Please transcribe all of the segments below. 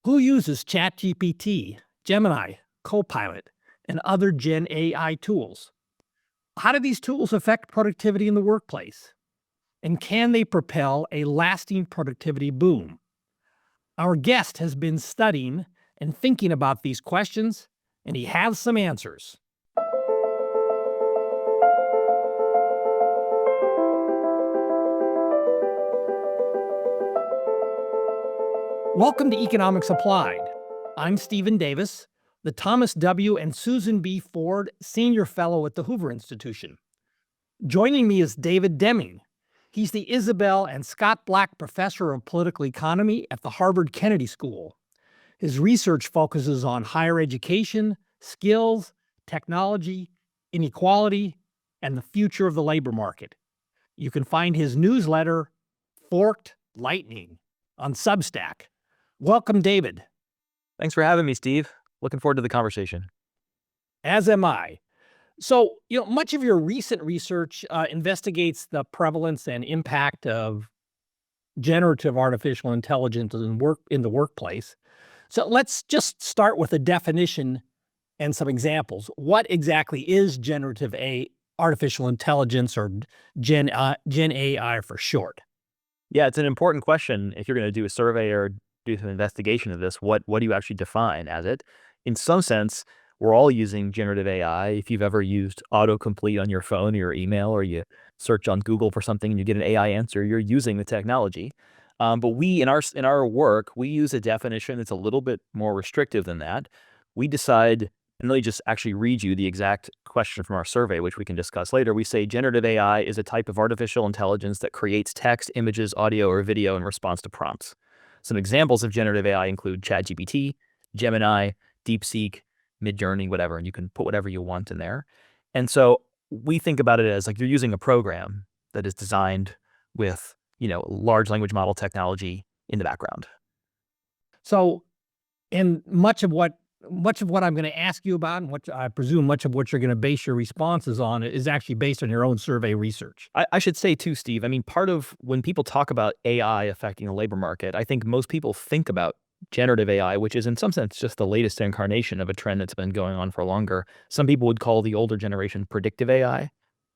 Who uses ChatGPT, Gemini, Copilot, and other Gen AI tools? How do these tools affect productivity in the workplace? And can they propel a lasting productivity boom? Our guest has been studying and thinking about these questions, and he has some answers. Welcome to Economics Applied. I'm Stephen Davis, the Thomas W. and Susan B. Ford Senior Fellow at the Hoover Institution. Joining me is David Deming. He's the Isabel and Scott Black Professor of Political Economy at the Harvard Kennedy School. His research focuses on higher education, skills, technology, inequality, and the future of the labor market. You can find his newsletter, Forked Lightning, on Substack. Welcome, David. Thanks for having me, Steve. Looking forward to the conversation. As am I. So, much of your recent research investigates the prevalence and impact of generative artificial intelligence in the workplace. So let's just start with a definition and some examples. What exactly is generative artificial intelligence, or Gen AI for short? Yeah, it's an important question. If you're going to do a survey or do some investigation of this, what do you actually define as it? In some sense, we're all using generative AI. If you've ever used autocomplete on your phone or your email, or you search on Google for something and you get an AI answer, you're using the technology. But we, in our work, we use a definition that's a little bit more restrictive than that. We decide, and let me just actually read you the exact question from our survey, which we can discuss later. We say generative AI is a type of artificial intelligence that creates text, images, audio, or video in response to prompts. Some examples of generative AI include ChatGPT, Gemini, DeepSeek, Midjourney, whatever, and you can put whatever you want in there. And so we think about it as like you're using a program that is designed with, large language model technology in the background. So, and much of what I'm going to ask you about, and what I presume much of what you're going to base your responses on, is actually based on your own survey research. I should say too, Steve, part of when people talk about AI affecting the labor market, I think most people think about generative AI, which is in some sense just the latest incarnation of a trend that's been going on for longer. Some people would call the older generation predictive AI,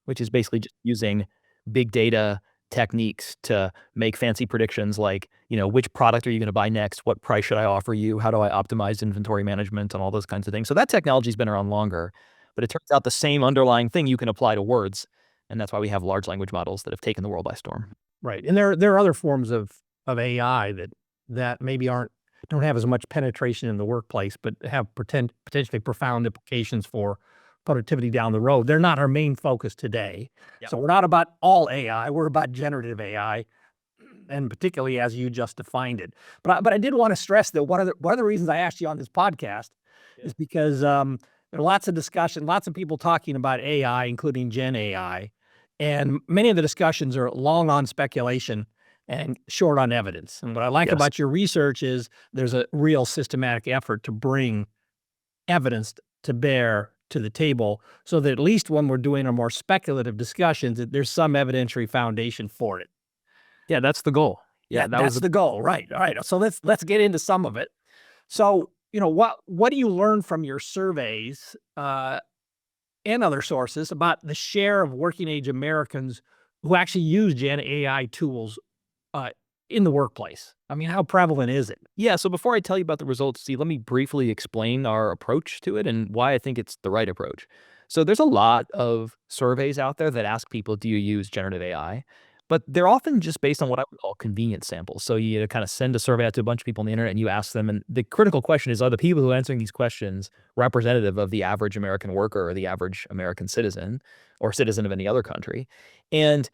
which is basically just using big data techniques to make fancy predictions like, which product are you going to buy next? What price should I offer you? How do I optimize inventory management and all those kinds of things? So that technology's been around longer, but it turns out the same underlying thing you can apply to words. And that's why we have large language models that have taken the world by storm. Right. And there are other forms of AI that maybe don't have as much penetration in the workplace, but have potentially profound implications for productivity down the road. They're not our main focus today. Yep. So we're not about all AI. We're about generative AI, and particularly as you just defined it. But I did want to stress that one of the reasons I asked you on this podcast is because there are lots of discussion, lots of people talking about AI, including Gen AI, and many of the discussions are long on speculation and short on evidence. And what I like about your research is there's a real systematic effort to bring evidence to bear to the table, so that at least when we're doing our more speculative discussions, that there's some evidentiary foundation for it. Yeah, that's the goal. Yeah, that's the goal. Right. All right. So let's get into some of it. So, what do you learn from your surveys and other sources about the share of working age Americans who actually use Gen AI tools in the workplace? How prevalent is it? Yeah, so before I tell you about the results, Steve, let me briefly explain our approach to it and why I think it's the right approach. So there's a lot of surveys out there that ask people, do you use generative AI? But they're often just based on what I would call convenience samples. So you kind of send a survey out to a bunch of people on the internet and you ask them, and the critical question is, are the people who are answering these questions representative of the average American worker or the average American citizen or citizen of any other country? And,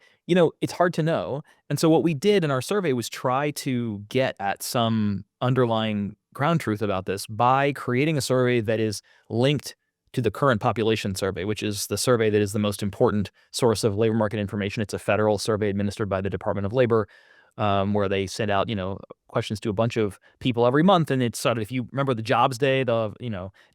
it's hard to know. And so what we did in our survey was try to get at some underlying ground truth about this by creating a survey that is linked to the current population survey, which is the survey that is the most important source of labor market information. It's a federal survey administered by the Department of Labor, where they send out, questions to a bunch of people every month. And it's sort of, if you remember the jobs day,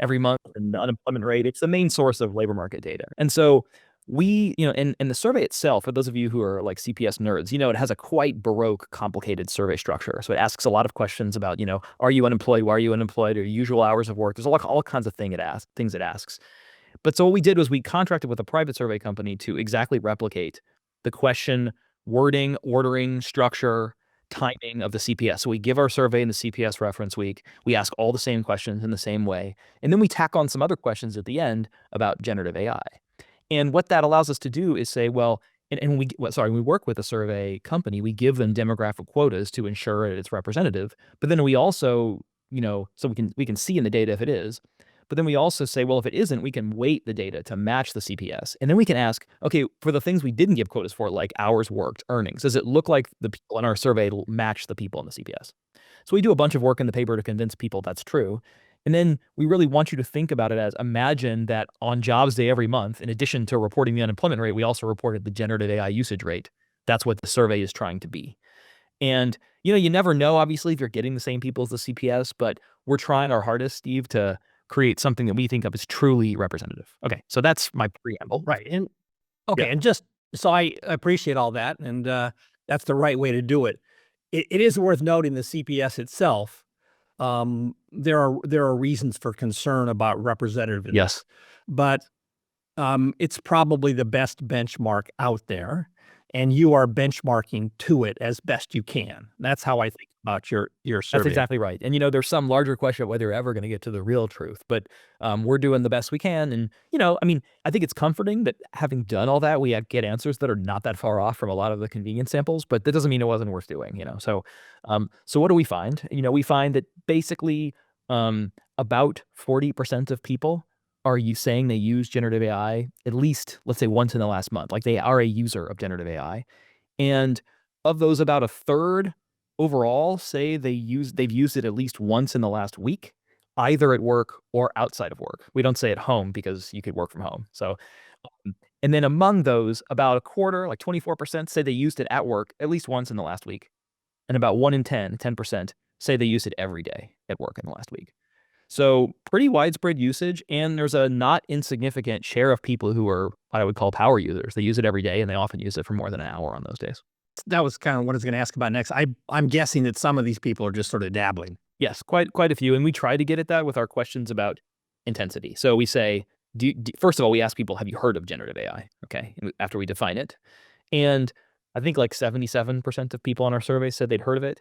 every month, and the unemployment rate, it's the main source of labor market data. And so and the survey itself, for those of you who are like CPS nerds, it has a quite baroque, complicated survey structure. So it asks a lot of questions about, are you unemployed? Why are you unemployed? Or usual hours of work? There's all kinds of things it asks. But so what we did was we contracted with a private survey company to exactly replicate the question, wording, ordering, structure, timing of the CPS. So we give our survey in the CPS reference week. We ask all the same questions in the same way. And then we tack on some other questions at the end about generative AI. And what that allows us to do is say, well, when we work with a survey company, we give them demographic quotas to ensure it's representative. But then we also, so we can see in the data if it is. But then we also say, well, if it isn't, we can weight the data to match the CPS. And then we can ask, okay, for the things we didn't give quotas for, like hours worked, earnings, does it look like the people in our survey match the people in the CPS? So we do a bunch of work in the paper to convince people that's true. And then we really want you to think about it as, imagine that on Jobs Day every month, in addition to reporting the unemployment rate, we also reported the generative AI usage rate. That's what the survey is trying to be. And, you never know, obviously, if you're getting the same people as the CPS, but we're trying our hardest, Steve, to create something that we think of as truly representative. Okay, so that's my preamble. Right. And okay, and just so I appreciate all that, and that's the right way to do it. It is worth noting the CPS itself. There are reasons for concern about representativeness. Yes. But it's probably the best benchmark out there, and you are benchmarking to it as best you can. That's how I think about your survey. That's exactly right. And, there's some larger question of whether you're ever going to get to the real truth, but we're doing the best we can. And, I think it's comforting that having done all that, we get answers that are not that far off from a lot of the convenience samples, but that doesn't mean it wasn't worth doing, So what do we find? We find that basically about 40% of people are you saying they use generative AI at least, let's say, once in the last month, like they are a user of generative AI. And of those, about a third overall say they've used it at least once in the last week, either at work or outside of work. We don't say at home because you could work from home. So, and then among those, about a quarter, like 24%, say they used it at work at least once in the last week. And about 1 in 10%, say they use it every day at work in the last week. So pretty widespread usage, and there's a not insignificant share of people who are what I would call power users. They use it every day, and they often use it for more than an hour on those days. That was kind of what I was going to ask about next. I'm guessing that some of these people are just sort of dabbling. Yes, quite a few, and we try to get at that with our questions about intensity. So we say, first of all, we ask people, have you heard of generative AI? Okay, after we define it. And I think like 77% of people on our survey said they'd heard of it.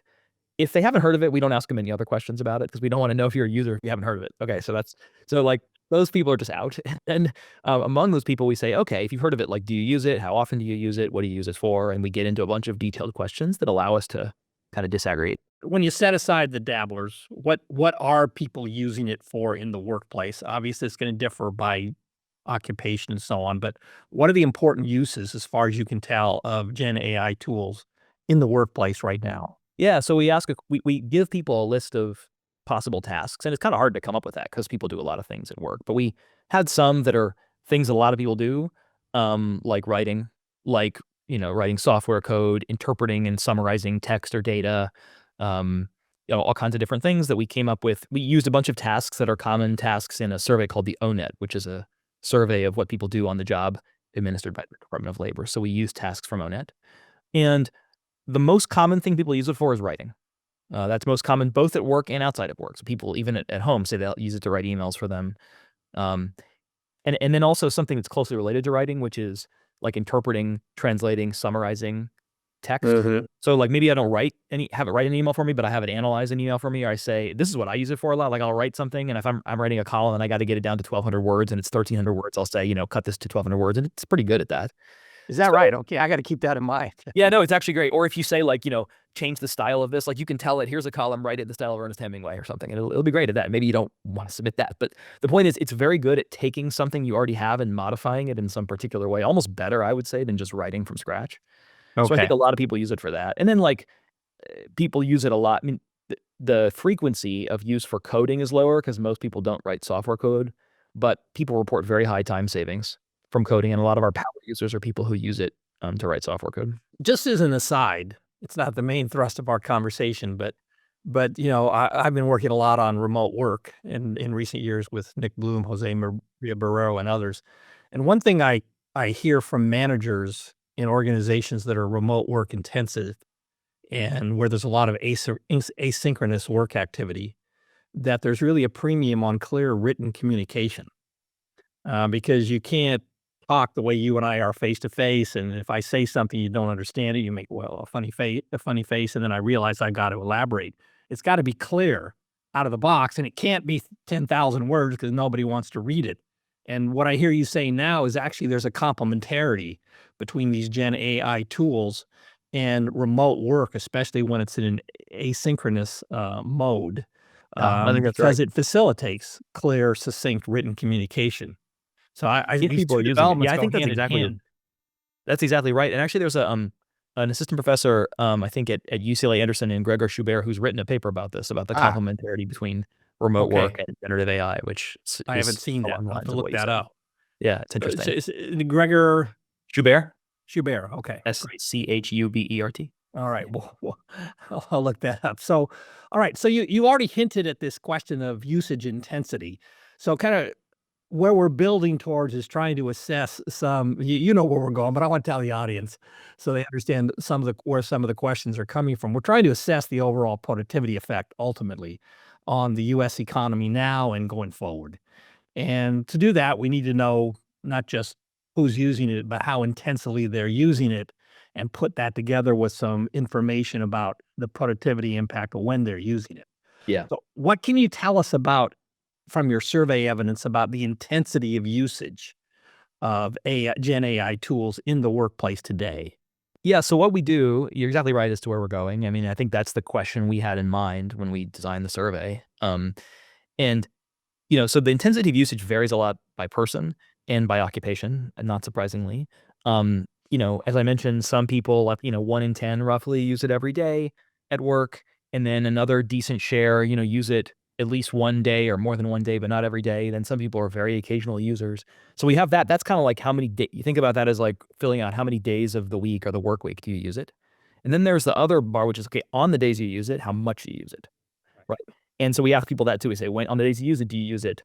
If they haven't heard of it, we don't ask them any other questions about it because we don't want to know if you're a user if you haven't heard of it. Okay, so like those people are just out. And among those people, we say, okay, if you've heard of it, like, do you use it? How often do you use it? What do you use it for? And we get into a bunch of detailed questions that allow us to kind of disaggregate. When you set aside the dabblers, what are people using it for in the workplace? Obviously, it's going to differ by occupation and so on, but what are the important uses, as far as you can tell, of Gen AI tools in the workplace right now? Yeah, so we give people a list of possible tasks, and it's kind of hard to come up with that because people do a lot of things at work. But we had some that are things a lot of people do, like writing, writing software code, interpreting and summarizing text or data, all kinds of different things that we came up with. We used a bunch of tasks that are common tasks in a survey called the ONET, which is a survey of what people do on the job administered by the Department of Labor. So we use tasks from ONET. And the most common thing people use it for is writing. That's most common both at work and outside of work. So people, even at home, say they'll use it to write emails for them. And then also something that's closely related to writing, which is like interpreting, translating, summarizing text. So like maybe I don't have it write an email for me, but I have it analyze an email for me. Or I say, this is what I use it for a lot. Like I'll write something, and if I'm writing a column and I got to get it down to 1,200 words and it's 1,300 words, I'll say, cut this to 1,200 words. And it's pretty good at that. Is that right? Okay, I got to keep that in mind. Yeah, no, it's actually great. Or if you say like, change the style of this, like you can tell it, here's a column, write it in the style of Ernest Hemingway or something. And it'll be great at that. Maybe you don't want to submit that. But the point is, it's very good at taking something you already have and modifying it in some particular way, almost better, I would say, than just writing from scratch. Okay. So I think a lot of people use it for that. And then like people use it a lot. I mean, the frequency of use for coding is lower because most people don't write software code, but people report very high time savings from coding. And a lot of our power users are people who use it to write software code. Just as an aside, it's not the main thrust of our conversation, but I've been working a lot on remote work in recent years with Nick Bloom, Jose Maria Barrero, and others. And one thing I I hear from managers in organizations that are remote work intensive and where there's a lot of asynchronous work activity, that there's really a premium on clear written communication, because you can't talk the way you and I are face to face. And if I say something you don't understand it, you make a funny face, and then I realize I got to elaborate. It's got to be clear out of the box, and it can't be 10,000 words because nobody wants to read it. And what I hear you saying now is actually there's a complementarity between these Gen AI tools and remote work, especially when it's in an asynchronous mode, Yeah, I think that's right. because it facilitates clear, succinct written communication. So I Yeah, these people are 2 using it. Yeah, developments I go think hand in hand. that's exactly right. And actually, there's a an assistant professor, I think at UCLA Anderson, and Gregor Schubert, who's written a paper about this, about the Ah, complementarity between remote work okay. and generative AI, which I haven't is seen that. along the I'll have to lines of look what you that said. up. Yeah, it's So interesting. it's Gregor Schubert, Schubert. Okay, great. Schubert. All right. Well, I'll look that up. So, all right. So you already hinted at this question of usage intensity. So kind of where we're building towards is trying to assess some, you know where we're going, but I want to tell the audience so they understand where some of the questions are coming from. We're trying to assess the overall productivity effect ultimately on the US economy now and going forward. And to do that, we need to know not just who's using it, but how intensely they're using it and put that together with some information about the productivity impact of when they're using it. Yeah. So, what can you tell us about from your survey evidence about the intensity of usage of Gen AI tools in the workplace today? Yeah, so what we do, you're exactly right as to where we're going. I mean, I think that's the question we had in mind when we designed the survey. And so the intensity of usage varies a lot by person and by occupation, and not surprisingly. As I mentioned, some people, like, 1 in 10 roughly use it every day at work, and then another decent share, use it at least one day or more than one day, but not every day. Then some people are very occasional users. So we have that. That's kind of like how many days you think about that as like filling out how many days of the week or the work week do you use it? And then there's the other bar, which is okay, on the days you use it, how much you use it. Right. And so we ask people that too. We say, when on the days you use it, do you use it,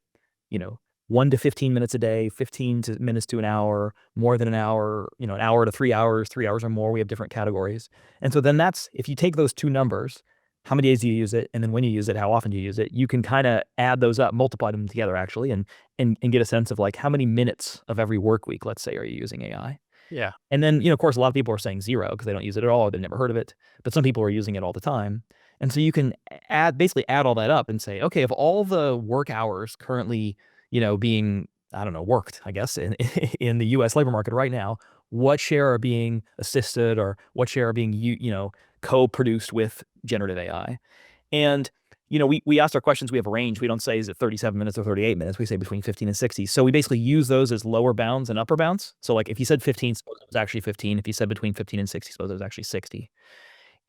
you know, 1 to 15 minutes a day, 15 minutes to an hour, more than an hour, an hour to 3 hours, 3 hours or more. We have different categories. And so then that's, if you take those two numbers, how many days do you use it? And then when you use it, how often do you use it? You can kind of add those up, multiply them together actually, and get a sense of like how many minutes of every work week, let's say, are you using AI? Yeah. And then, of course, a lot of people are saying 0 because they don't use it at all or they've never heard of it, but some people are using it all the time. And so you can basically add all that up and say, okay, of all the work hours currently, being, I don't know, worked, I guess, in in the US labor market right now, what share are being assisted or what share are being co-produced with generative AI? And we asked our questions. We have a range. We don't say is it 37 minutes or 38 minutes. We say between 15 and 60. So we basically use those as lower bounds and upper bounds. So like if you said 15, suppose it was actually 15. If you said between 15 and 60, suppose it was actually 60.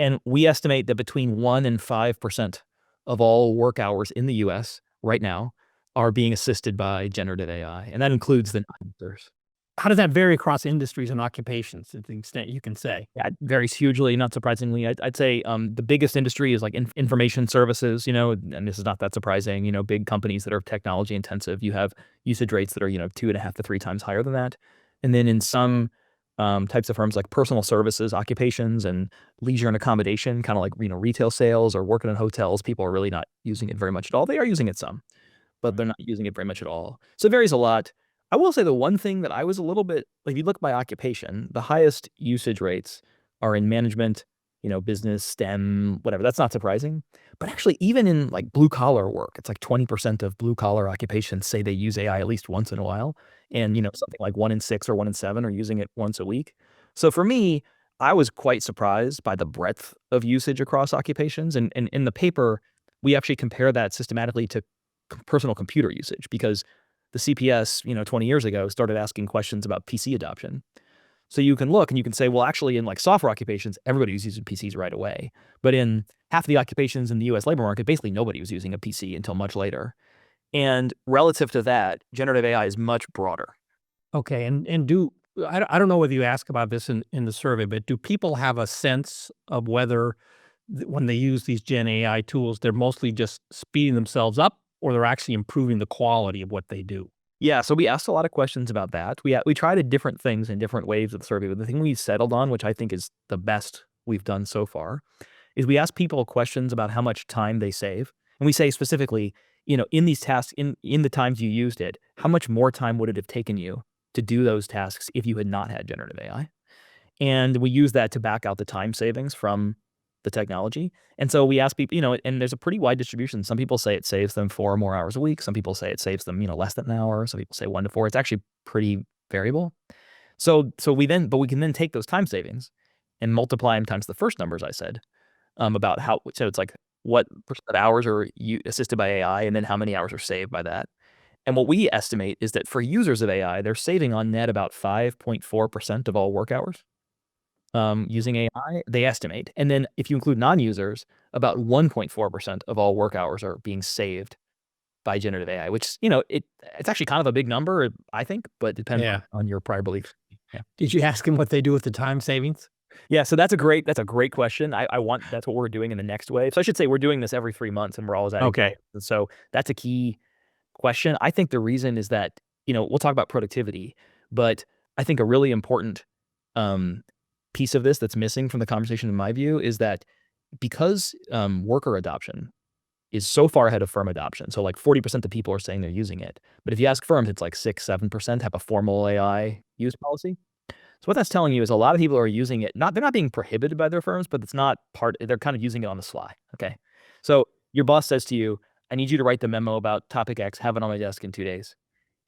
And we estimate that between 1 and 5% of all work hours in the US right now are being assisted by generative AI. And that includes the non-users. How does that vary across industries and occupations to the extent you can say? Yeah, it varies hugely, not surprisingly. I'd say the biggest industry is like information services, and this is not that surprising. Big companies that are technology intensive, you have usage rates that are 2.5 to 3 times higher than that. And then in some types of firms like personal services, occupations, and leisure and accommodation, kind of like retail sales or working in hotels, people are really not using it very much at all. They are using it some, but they're not using it very much at all. So it varies a lot. I will say the one thing that I was a little bit like, if you look by occupation, the highest usage rates are in management, business, STEM, whatever. That's not surprising. But actually, even in like blue collar work, it's like 20% of blue collar occupations say they use AI at least once in a while. And, something like 1 in 6 or 1 in 7 are using it once a week. So for me, I was quite surprised by the breadth of usage across occupations. And in the paper, we actually compare that systematically to personal computer usage because the CPS, 20 years ago started asking questions about PC adoption. So you can look and you can say, well, actually in like software occupations, everybody was using PCs right away. But in half of the occupations in the US labor market, basically nobody was using a PC until much later. And relative to that, generative AI is much broader. Okay, and do I don't know whether you ask about this in the survey, but do people have a sense of whether when they use these Gen AI tools, they're mostly just speeding themselves up or they're actually improving the quality of what they do? Yeah, so we asked a lot of questions about that. We tried different things in different waves of the survey, but the thing we settled on, which I think is the best we've done so far, is we ask people questions about how much time they save. And we say specifically, in these tasks, in the times you used it, how much more time would it have taken you to do those tasks if you had not had generative AI? And we use that to back out the time savings from the technology. And so we ask people, and there's a pretty wide distribution. Some people say it saves them 4 or more hours a week. Some people say it saves them, less than an hour. Some people say 1 to 4. It's actually pretty variable. So we can then take those time savings and multiply them times the first numbers I said, about so it's like what percent of hours are assisted by AI, and then how many hours are saved by that. And what we estimate is that for users of AI, they're saving on net about 5.4% of all work hours, using AI, they estimate. And then if you include non-users, about 1.4% of all work hours are being saved by generative AI, which, it's actually kind of a big number, I think, but depends Yeah. on your prior beliefs. Yeah. Did you ask them what they do with the time savings? Yeah, so that's a great question. That's what we're doing in the next wave. So I should say we're doing this every 3 months, and we're always adding. Okay. And so that's a key question. I think the reason is that, we'll talk about productivity, but I think a really important piece of this that's missing from the conversation, in my view, is that because worker adoption is so far ahead of firm adoption, so like 40% of people are saying they're using it, but if you ask firms, it's like 6-7% have a formal AI use policy. So what that's telling you is a lot of people are using it. They're not being prohibited by their firms, but they're kind of using it on the sly. Okay. So your boss says to you, I need you to write the memo about topic X, have it on my desk in 2 days.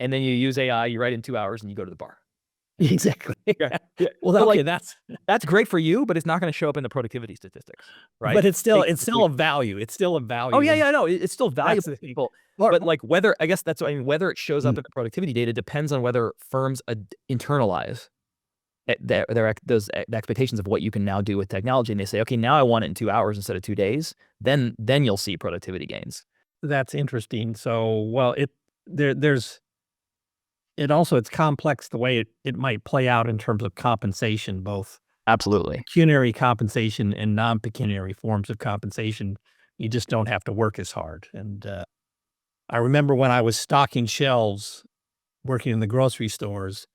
And then you use AI, you write it in 2 hours, and you go to the bar. Exactly. Yeah. Well, So, okay, like, that's great for you, but it's not going to show up in the productivity statistics, right? but it's still Like, a value. It's still a value. oh yeah, no, it's still valuable the to thing. people. Or- But like whether whether it shows up in the productivity data depends on whether firms internalize the expectations of what you can now do with technology, and they say, okay, now I want it in 2 hours instead of 2 days. Then you'll see productivity gains. That's interesting. So, well, it's complex the way it might play out in terms of compensation, both Absolutely. pecuniary compensation and non-pecuniary forms of compensation. You just don't have to work as hard. And I remember when I was stocking shelves, working in the grocery stores,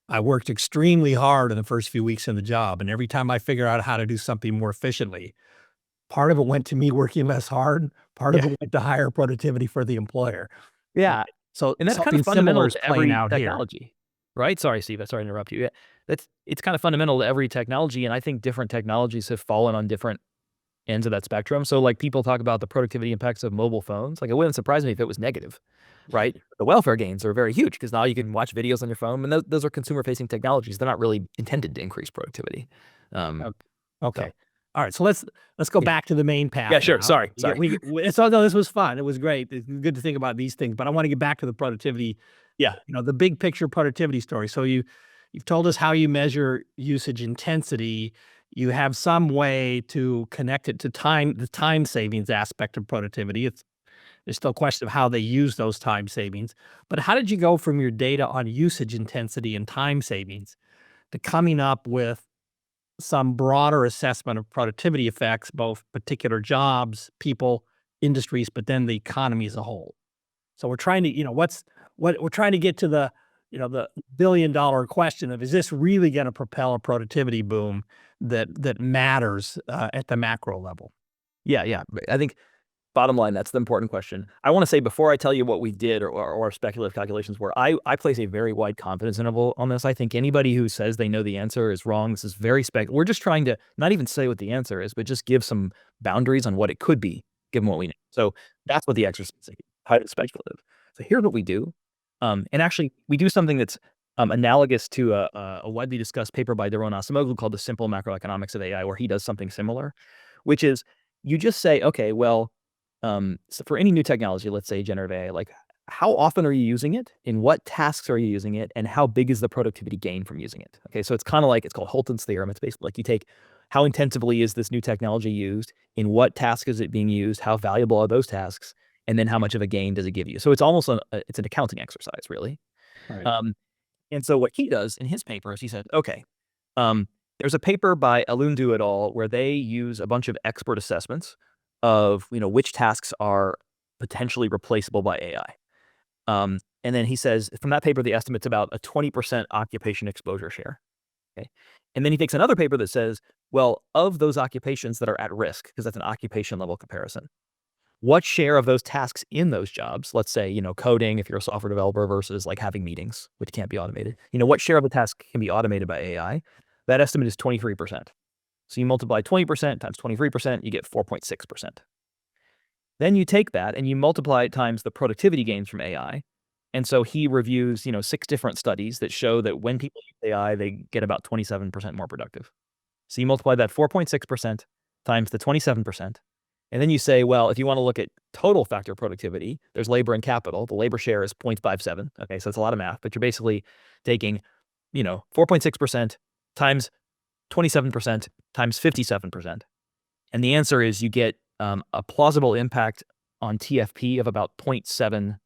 I worked extremely hard in the first few weeks in the job. And every time I figured out how to do something more efficiently, part of it went to me working less hard. Part of it went to higher productivity for the employer. Yeah. So, And that's kind something of fundamental similar is to playing every out here. technology, right? Sorry, Steve. Sorry to interrupt you. Yeah, it's kind of fundamental to every technology, and I think different technologies have fallen on different ends of that spectrum. So, like, people talk about the productivity impacts of mobile phones. Like, it wouldn't surprise me if it was negative, right? The welfare gains are very huge because now you can watch videos on your phone, and those are consumer-facing technologies. They're not really intended to increase productivity. Okay. All right. So let's go back to the main path. Yeah, sure. now. Sorry. No, this was fun. It was great. It's good to think about these things, but I want to get back to the productivity. Yeah. The big picture productivity story. So you've told us how you measure usage intensity. You have some way to connect it to the time savings aspect of productivity. There's still a question of how they use those time savings. But how did you go from your data on usage intensity and time savings to coming up with some broader assessment of productivity effects, both particular jobs, people, industries, but then the economy as a whole? So we're trying to, we're trying to get to the billion-dollar question of, is this really going to propel a productivity boom that matters at the macro level? Yeah. I think bottom line, that's the important question. I want to say, before I tell you what we did or our speculative calculations were, I place a very wide confidence interval on this. I think anybody who says they know the answer is wrong. This is very We're just trying to not even say what the answer is, but just give some boundaries on what it could be, given what we know. So that's what the exercise is, highly speculative. So here's what we do. And actually, we do something that's analogous to a widely discussed paper by Daron Acemoglu called The Simple Macroeconomics of AI, where he does something similar, which is you just say, okay, well, so for any new technology, let's say generative AI, like, how often are you using it? In what tasks are you using it? And how big is the productivity gain from using it? Okay, so it's kind of like, it's called Holton's theorem. It's basically like you take how intensively is this new technology used, in what task is it being used, how valuable are those tasks, and then how much of a gain does it give you? So it's almost it's an accounting exercise, really. Right. And so what he does in his paper is he said, okay, there's a paper by Alundu et al. Where they use a bunch of expert assessments of which tasks are potentially replaceable by AI. And And then he says from that paper, the estimate's about a 20% occupation exposure share. Okay. And then he takes another paper that says, well, of those occupations that are at risk, because that's an occupation level comparison, what share of those tasks in those jobs, let's say, coding, if you're a software developer versus like having meetings, which can't be automated, what share of the task can be automated by AI? That estimate is 23%. So you multiply 20% times 23%, you get 4.6%. Then you take that and you multiply it times the productivity gains from AI. And so he reviews, 6 different studies that show that when people use AI, they get about 27% more productive. So you multiply that 4.6% times the 27%. And then you say, well, if you want to look at total factor productivity, there's labor and capital. The labor share is 0.57. Okay, so it's a lot of math, but you're basically taking, 4.6% times 27% times 57%. And the answer is you get a plausible impact on TFP of about 0.7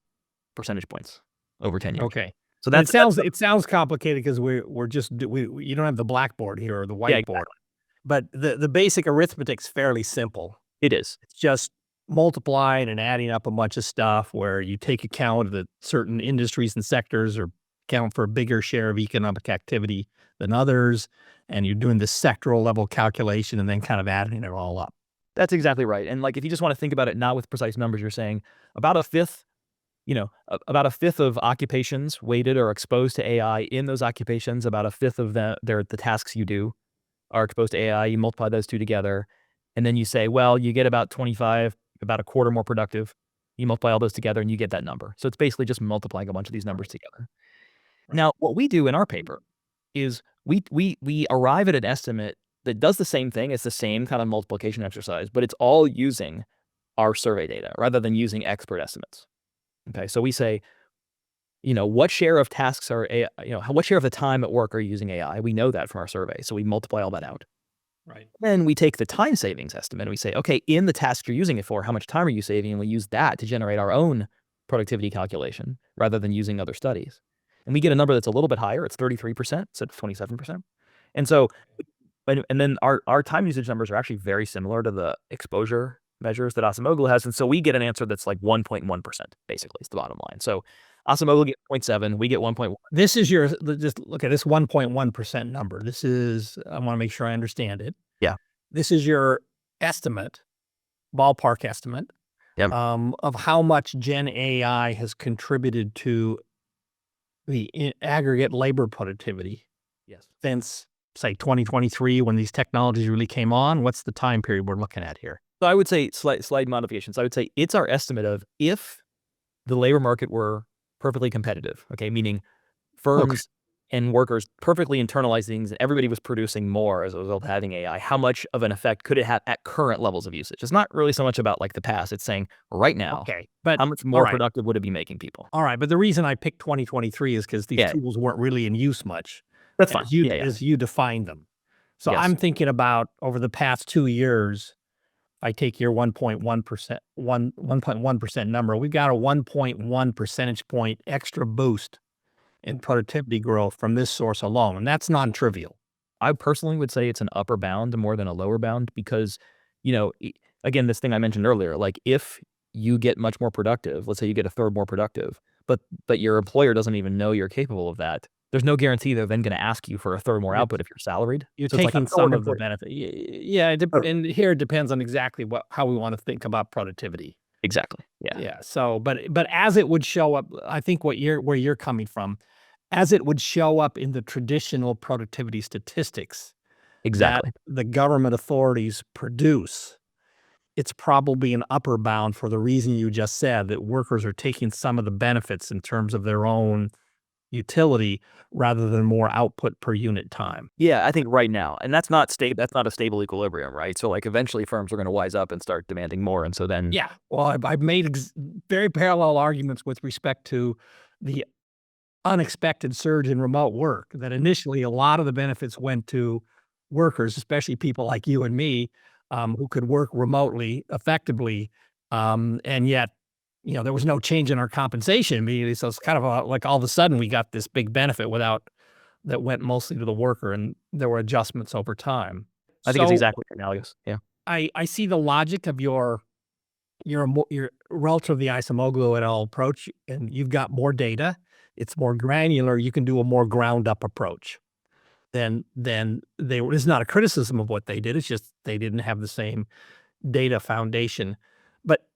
percentage points over 10 years. Okay. So But that's it sounds complicated because we're just you don't have the blackboard here or the whiteboard. Yeah, exactly. But the basic arithmetic's fairly simple. It is. It's just multiplying and adding up a bunch of stuff where you take account of that certain industries and sectors or account for a bigger share of economic activity than others, and you're doing this sectoral level calculation and then kind of adding it all up. That's exactly right. And like if you just want to think about it not with precise numbers, you're saying about a fifth of occupations weighted or exposed to AI. In those occupations, about a fifth of the tasks you do are exposed to AI. You multiply those two together, and then you say, well, you get about 25, about a quarter more productive. You multiply all those together and you get that number. So it's basically just multiplying a bunch of these numbers together. Now, what we do in our paper is we arrive at an estimate that does the same thing. It's the same kind of multiplication exercise, but it's all using our survey data rather than using expert estimates. Okay, so we say, what share of tasks are AI, what share of the time at work are you using AI? We know that from our survey, so we multiply all that out. Right. Then we take the time savings estimate and we say, okay, in the task you're using it for, how much time are you saving? And we use that to generate our own productivity calculation rather than using other studies. And we get a number that's a little bit higher. It's 33% instead of 27%. And so, and then our time usage numbers are actually very similar to the exposure measures that Acemoglu has. And so we get an answer that's like 1.1%, basically, is the bottom line. So Acemoglu gets 0.7, we get 1.1. This is just look at this 1.1% number. This is, I want to make sure I understand it. Yeah. This is your estimate, ballpark estimate, Yep. of how much Gen AI has contributed to the aggregate labor productivity. Yes. Since, say, 2023, when these technologies really came on. What's the time period we're looking at here? So I would say slight modifications. I would say it's our estimate of if the labor market were perfectly competitive, okay, meaning firms and workers perfectly internalized things and everybody was producing more as a result of having AI, how much of an effect could it have at current levels of usage? It's not really so much about like the past. It's saying right now, but how much more right. productive would it be making people? All right, but the reason I picked 2023 is because these tools weren't really in use much. That's fine. As you defined them. So Yes. I'm thinking about over the past 2 years, I take your 1.1% number. We've got a 1.1 percentage point extra boost in productivity growth from this source alone, and that's non-trivial. I personally would say it's an upper bound more than a lower bound because, again, this thing I mentioned earlier, like if you get much more productive, let's say you get a third more productive, but your employer doesn't even know you're capable of that. There's no guarantee they're then going to ask you for a third more output if you're salaried. You're So it's like taking a some third of the employee. benefit. Yeah, and here it depends on exactly how we want to think about productivity. Exactly. Yeah. Yeah. So, but as it would show up, I think where you're coming from, as it would show up in the traditional productivity statistics Exactly. that the government authorities produce, it's probably an upper bound for the reason you just said, that workers are taking some of the benefits in terms of their own utility rather than more output per unit time. Yeah, I think right now, and that's not stable. That's not a stable equilibrium, right? So like eventually firms are going to wise up and start demanding more, and so then Yeah. Well, I've made very parallel arguments with respect to the unexpected surge in remote work, that initially a lot of the benefits went to workers, especially people like you and me, who could work remotely effectively. And yet, there was no change in our compensation immediately. So it's kind of like all of a sudden we got this big benefit that went mostly to the worker, and there were adjustments over time. I think it's So exactly analogous. Yeah. I see the logic of your you're relative to the Isomoglu et al. Approach, and you've got more data. It's more granular. You can do a more ground up approach than they were. It's not a criticism of what they did. It's just they didn't have the same data foundation. But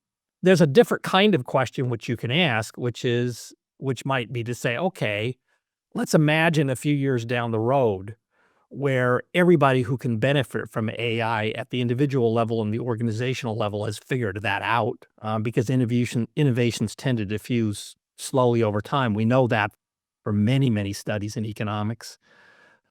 there's a different kind of question which you can ask, which might be to say, okay, let's imagine a few years down the road where everybody who can benefit from AI at the individual level and the organizational level has figured that out, because innovations tend to diffuse slowly over time. We know that from many, many studies in economics.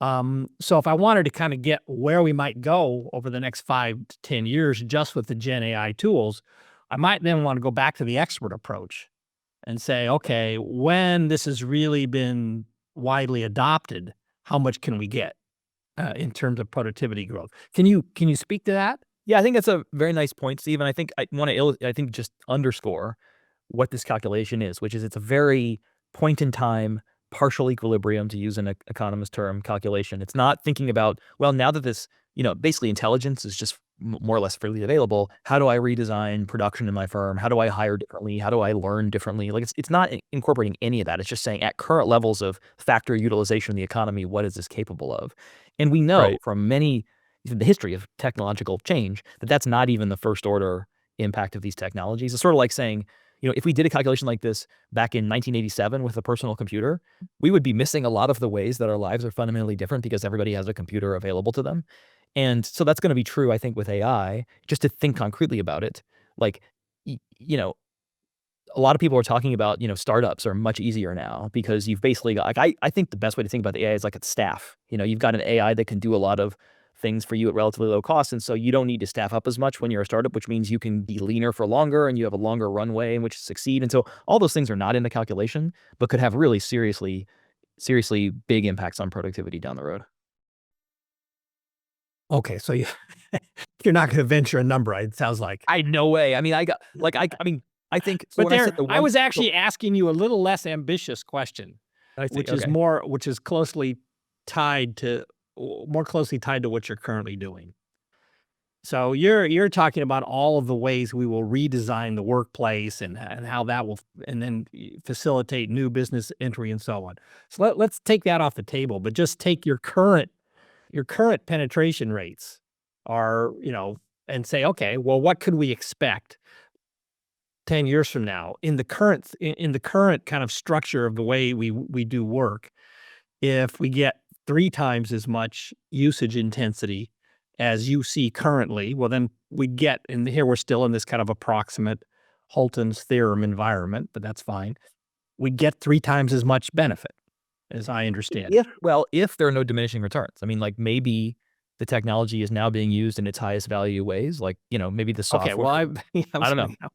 So if I wanted to kind of get where we might go over the next 5 to 10 years just with the Gen AI tools, I might then want to go back to the expert approach and say, okay, when this has really been widely adopted, how much can we get in terms of productivity growth? Can you speak to that? Yeah, I think that's a very nice point, Steve. And I think I want to, I think just underscore what this calculation is, which is it's a very point in time, partial equilibrium, to use an economist term, calculation. It's not thinking about, well, now that this, basically intelligence is just more or less freely available, how do I redesign production in my firm? How do I hire differently? How do I learn differently? Like it's not incorporating any of that. It's just saying at current levels of factory utilization in the economy, what is this capable of? And we know Right. from the history of technological change that that's not even the first order impact of these technologies. It's sort of like saying, if we did a calculation like this back in 1987 with a personal computer, we would be missing a lot of the ways that our lives are fundamentally different because everybody has a computer available to them. And so that's going to be true, I think, with AI. Just to think concretely about it, like, a lot of people are talking about, startups are much easier now because you've basically got, like, I think the best way to think about the AI is like a staff. You've got an AI that can do a lot of things for you at relatively low cost. And so you don't need to staff up as much when you're a startup, which means you can be leaner for longer and you have a longer runway in which to succeed. And so all those things are not in the calculation, but could have really seriously big impacts on productivity down the road. Okay, so you're not going to venture a number. It sounds like. No way. I mean, I think so But when I there, said the I one, was actually asking you a little less ambitious question, I see, which is okay. which is closely tied to more closely tied to what you're currently doing. So you're talking about all of the ways we will redesign the workplace and how that will and then facilitate new business entry and so on. So let's take that off the table, but just take your current penetration rates are, and say, okay, well, what could we expect 10 years from now in the current kind of structure of the way we do work if we get 3 times as much usage intensity as you see currently. Well, then we get, and here we're still in this kind of approximate Holton's theorem environment, but that's fine. We get 3 times as much benefit, as I understand it. If there are no diminishing returns. I mean, like, maybe the technology is now being used in its highest value ways, like, maybe the Okay, well, software. I don't know.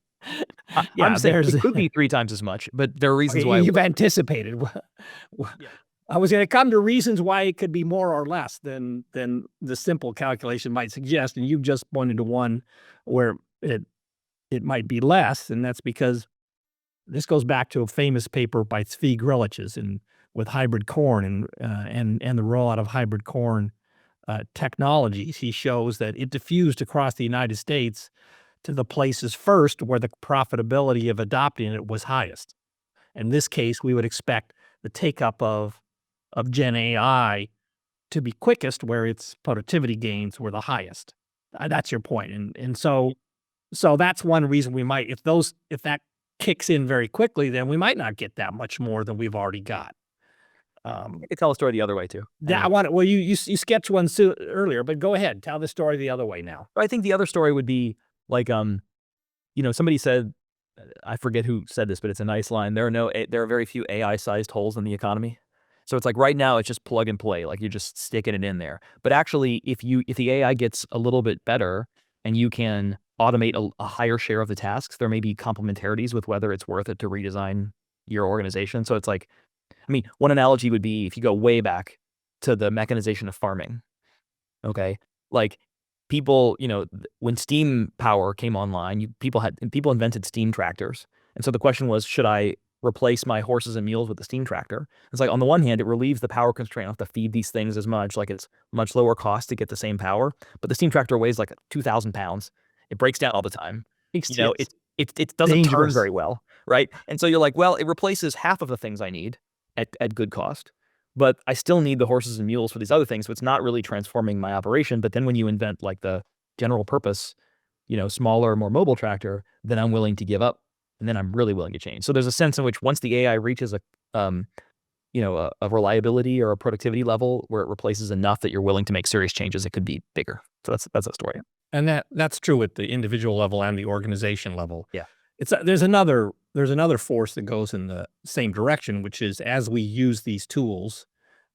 I'm yeah, saying there's it could be 3 times as much, but there are reasons okay, why it you've would. anticipated. Yeah. I was going to come to reasons why it could be more or less than the simple calculation might suggest, and you've just pointed to one where it might be less, and that's because this goes back to a famous paper by Zvi Griliches with hybrid corn and the rollout of hybrid corn technologies. He shows that it diffused across the United States to the places first where the profitability of adopting it was highest. In this case, we would expect the take-up of Gen AI to be quickest where its productivity gains were the highest. That's your point. And so that's one reason we might, if that kicks in very quickly, then we might not get that much more than we've already got. I could tell a story the other way too. I I mean, want well, you sketched one earlier, but go ahead, tell the story the other way now. I think the other story would be like, somebody said, I forget who said this, but it's a nice line. There are very few AI-sized holes in the economy. So it's like right now it's just plug and play, like you're just sticking it in there. But actually, if the AI gets a little bit better and you can automate a higher share of the tasks, there may be complementarities with whether it's worth it to redesign your organization. So it's like, I mean, one analogy would be if you go way back to the mechanization of farming. Okay, like people, when steam power came online, people invented steam tractors, and so the question was, should I replace my horses and mules with the steam tractor? It's like on the one hand, it relieves the power constraint. I don't have to feed these things as much. Like it's much lower cost to get the same power, but the steam tractor weighs like 2,000 pounds. It breaks down all the time. Yes. It's it doesn't turn Dangerous. very well, right? And so you're like, well, it replaces half of the things I need at good cost, but I still need the horses and mules for these other things. So it's not really transforming my operation. But then when you invent like the general purpose, smaller, more mobile tractor, then I'm willing to give up, and then I'm really willing to change. So there's a sense in which once the AI reaches a reliability or a productivity level where it replaces enough that you're willing to make serious changes, it could be bigger. So that's a story. And that's true at the individual level and the organization level. Yeah. There's another force that goes in the same direction, which is as we use these tools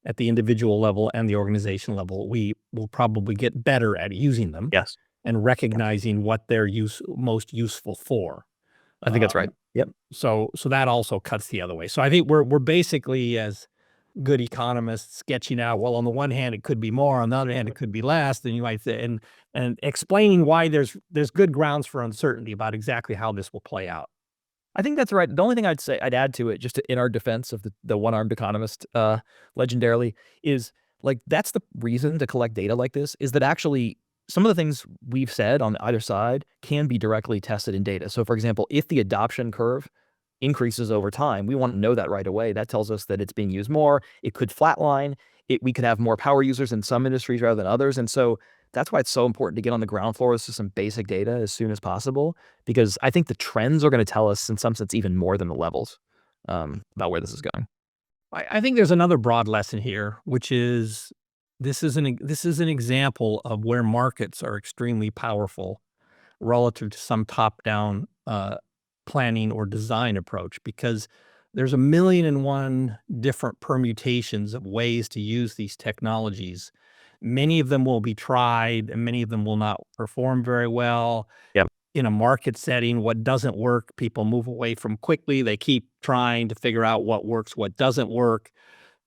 at the individual level and the organization level, we will probably get better at using them Yes, and recognizing what they're most useful for. I think that's right. Yep. So that also cuts the other way. So I think we're basically, as good economists, sketching out, well, on the one hand, it could be more, on the other hand, it could be less, then you might say, and explaining why there's good grounds for uncertainty about exactly how this will play out. I think that's right. The only thing I'd add to it, just in our defense of the one-armed economist, legendarily, is like that's the reason to collect data like this, is that actually some of the things we've said on either side can be directly tested in data. So, for example, if the adoption curve increases over time, we want to know that right away. That tells us that it's being used more. It could flatline. We could have more power users in some industries rather than others. And so that's why it's so important to get on the ground floor with some basic data as soon as possible, because I think the trends are going to tell us in some sense even more than the levels about where this is going. I think there's another broad lesson here, which is this is an example of where markets are extremely powerful relative to some top-down planning or design approach, because there's 1,000,001 different permutations of ways to use these technologies. Many of them will be tried, and many of them will not perform very well. Yep. In a market setting, what doesn't work, people move away from quickly. They keep trying to figure out what works, what doesn't work.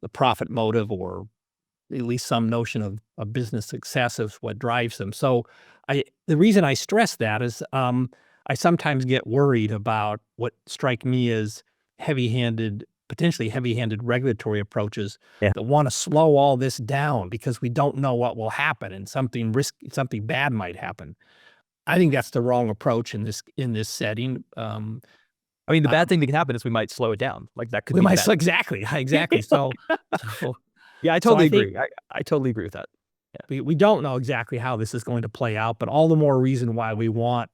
The profit motive, or at least some notion of business success, is what drives them. So the reason I stress that is I sometimes get worried about what strike me as potentially heavy-handed regulatory approaches Yeah. that want to slow all this down because we don't know what will happen and something bad might happen. I think that's the wrong approach in this setting. I mean, the bad thing that can happen is we might slow it down. Like that could We be might bad. exactly. So Yeah, I So totally I think- agree. I totally agree with that. we don't know exactly how this is going to play out, but all the more reason why we want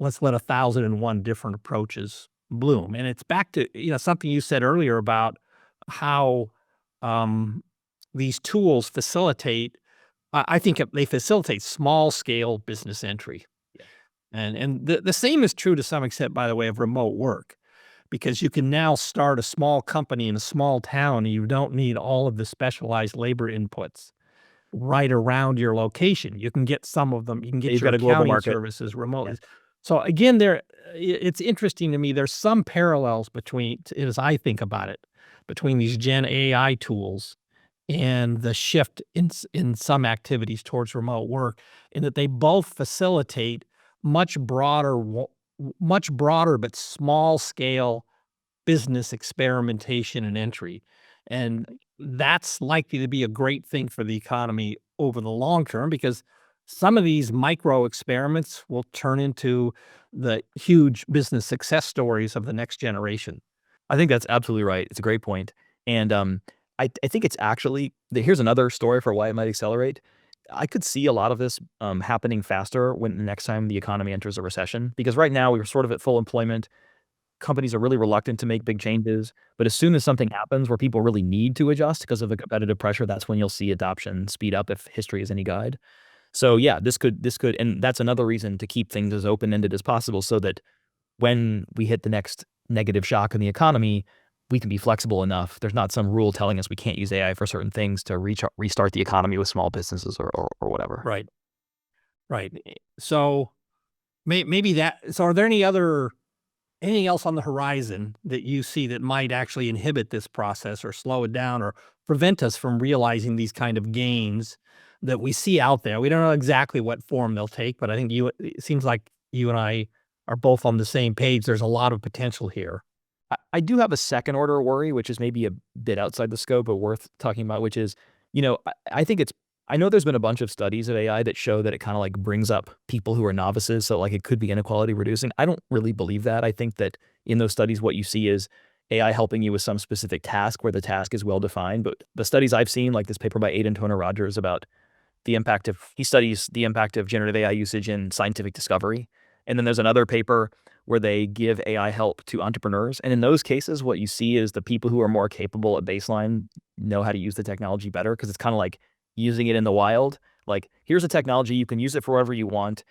let's let 1,001 different approaches bloom. And it's back to something you said earlier about how these tools facilitate. I think they facilitate small scale business entry. Yeah. And the same is true to some extent, by the way, of remote work, because you can now start a small company in a small town and you don't need all of the specialized labor inputs right around your location. You can get some of them. You can get You've your got a global accounting market. services remotely. Yeah. So again, it's interesting to me. There's some parallels between, as I think about it, between these Gen AI tools and the shift in some activities towards remote work, in that they both facilitate much broader but small scale business experimentation and entry. And that's likely to be a great thing for the economy over the long term, because some of these micro experiments will turn into the huge business success stories of the next generation. I think that's absolutely right. It's a great point. And I think it's actually, here's another story for why it might accelerate. I could see a lot of this happening faster when the next time the economy enters a recession, because right now we're sort of at full employment. Companies are really reluctant to make big changes. But as soon as something happens where people really need to adjust because of the competitive pressure, that's when you'll see adoption speed up, if history is any guide. So yeah, this could, and that's another reason to keep things as open-ended as possible, so that when we hit the next negative shock in the economy, we can be flexible enough. There's not some rule telling us we can't use AI for certain things to restart the economy with small businesses or whatever. Right. Right. So maybe that. So are there anything else on the horizon that you see that might actually inhibit this process or slow it down or prevent us from realizing these kind of gains that we see out there? We don't know exactly what form they'll take, but I think it seems like you and I are both on the same page. There's a lot of potential here. I do have a second order worry, which is maybe a bit outside the scope, but worth talking about, which is, I think it's I know there's been a bunch of studies of AI that show that it kind of like brings up people who are novices. So like it could be inequality reducing. I don't really believe that. I think that in those studies, what you see is AI helping you with some specific task where the task is well defined. But the studies I've seen, like this paper by Aidan Toner Rogers about he studies the impact of generative AI usage in scientific discovery. And then there's another paper where they give AI help to entrepreneurs. And in those cases, what you see is the people who are more capable at baseline know how to use the technology better because it's kind of like using it in the wild. Like, here's a technology, you can use it for whatever you want.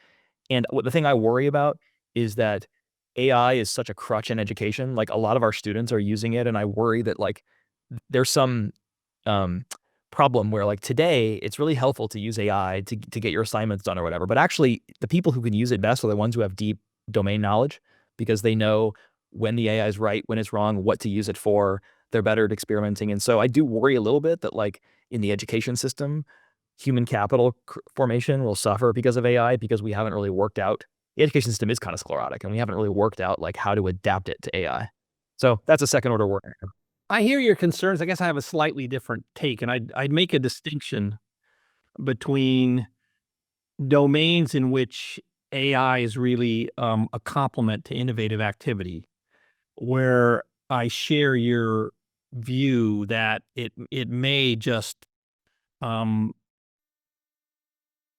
And the thing I worry about is that AI is such a crutch in education. Like, a lot of our students are using it, and I worry that like there's some um, problem where like today it's really helpful to use AI to get your assignments done or whatever. But actually, the people who can use it best are the ones who have deep domain knowledge because they know when the AI is right, when it's wrong, what to use it for. They're better at experimenting. And so I do worry a little bit that like in the education system, human capital formation will suffer because of AI because we haven't really worked out. The education system is kind of sclerotic and we haven't really worked out like how to adapt it to AI. So that's a second order worry. I hear your concerns. I guess I have a slightly different take, and I'd make a distinction between domains in which AI is really a complement to innovative activity, where I share your view that it may just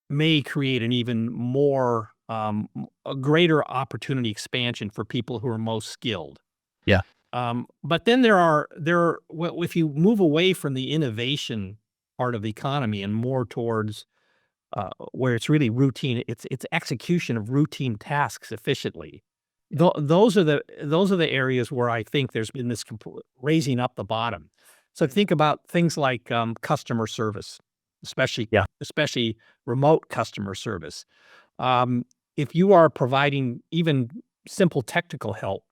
may create an even more a greater opportunity expansion for people who are most skilled. Yeah. But then well, if you move away from the innovation part of the economy and more towards where it's really routine, it's execution of routine tasks efficiently. Those are the areas where I think there's been this raising up the bottom. So think about things like customer service, especially Yeah. especially remote customer service. If you are providing even simple technical help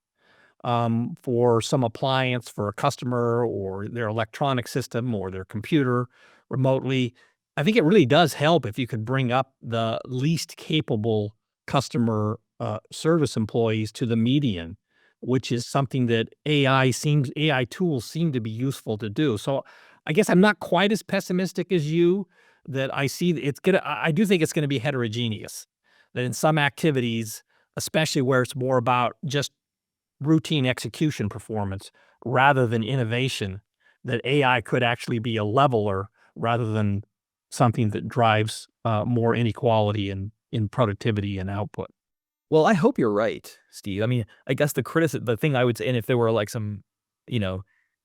for some appliance for a customer or their electronic system or their computer remotely, I think it really does help if you could bring up the least capable customer service employees to the median, which is something that AI tools seem to be useful to do. So I guess I'm not quite as pessimistic as you that I see I do think it's going to be heterogeneous, that in some activities, especially where it's more about just routine execution performance rather than innovation, that AI could actually be a leveler rather than something that drives more inequality in productivity and output. Well, I hope you're right, Steve. I mean, I guess the thing I would say, and if there were like some, you know,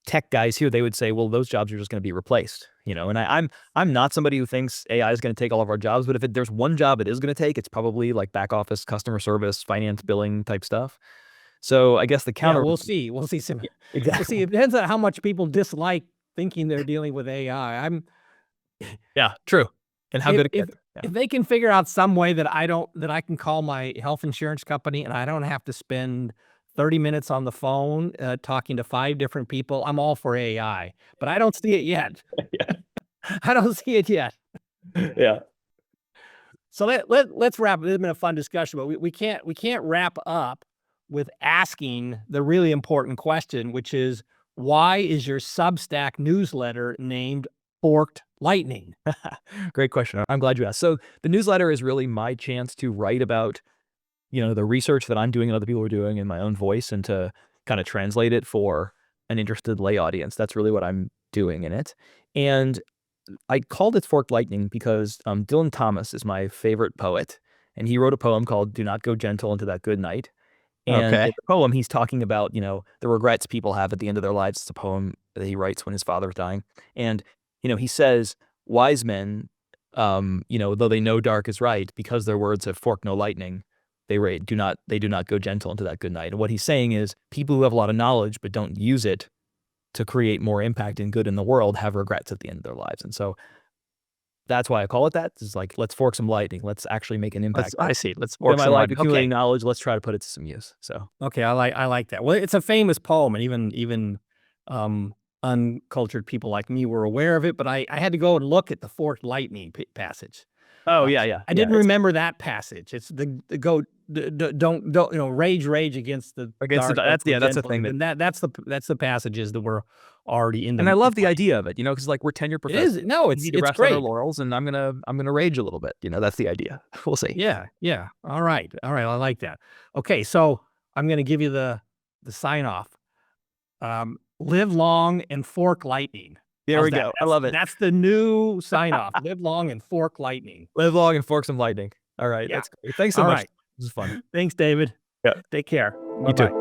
tech guys here, they would say, well, those jobs are just going to be replaced, and I'm not somebody who thinks AI is going to take all of our jobs, but if there's one job it is going to take, it's probably like back office, customer service, finance, billing type stuff. So I guess the Yeah, counter, we'll see. We'll see. We'll exactly, see. It depends on how much people dislike thinking they're dealing with AI. yeah, true, and how If good it if gets. Yeah, if they can figure out some way that I can call my health insurance company and I don't have to spend 30 minutes on the phone, talking to 5 different people, I'm all for AI, but I don't see it yet. I don't see it yet. yeah. So let's wrap. This has been a fun discussion, but we can't wrap up with asking the really important question, which is, why is your Substack newsletter named Forked Lightning? Great question. I'm glad you asked. So the newsletter is really my chance to write about, the research that I'm doing and other people are doing in my own voice and to kind of translate it for an interested lay audience. That's really what I'm doing in it. And I called it Forked Lightning because Dylan Thomas is my favorite poet. And he wrote a poem called Do Not Go Gentle Into That Good Night. And in Okay. the poem, he's talking about, the regrets people have at the end of their lives. It's a poem that he writes when his father's dying. And, he says, wise men, though they know dark is right, because their words have forked no lightning, they do not go gentle into that good night. And what he's saying is people who have a lot of knowledge but don't use it to create more impact and good in the world have regrets at the end of their lives. And so that's why I call it that. It's like, let's fork some lightning. Let's actually make an impact. I see. Let's In fork my some life, lightning. accumulating Okay. knowledge, let's try to put it to some use. So Okay. I like that. Well, it's a famous poem, and even uncultured people like me were aware of it. But I had to go and look at the Forked Lightning passage. Oh yeah, yeah. I didn't remember that passage. It's the go don't rage against the Against the dark, that's but that's the gentle. thing that. And that's the passages that were already in the. And I love the play. idea of it, because like we're tenured It professors. is no, We it's need to rest on great. our laurels, and I'm gonna rage a little bit. That's the idea. We'll see. Yeah, yeah. All right, I like that. Okay, so I'm going to give you the sign off. Live long and fork lightning. There How's we that? go. I love it. That's the new sign off. Live long and fork lightning. Live long and fork some lightning. All right, Yeah. that's great. Thanks so All much. right. This is fun. Thanks, David. Yeah. Take care. You too. Bye-bye.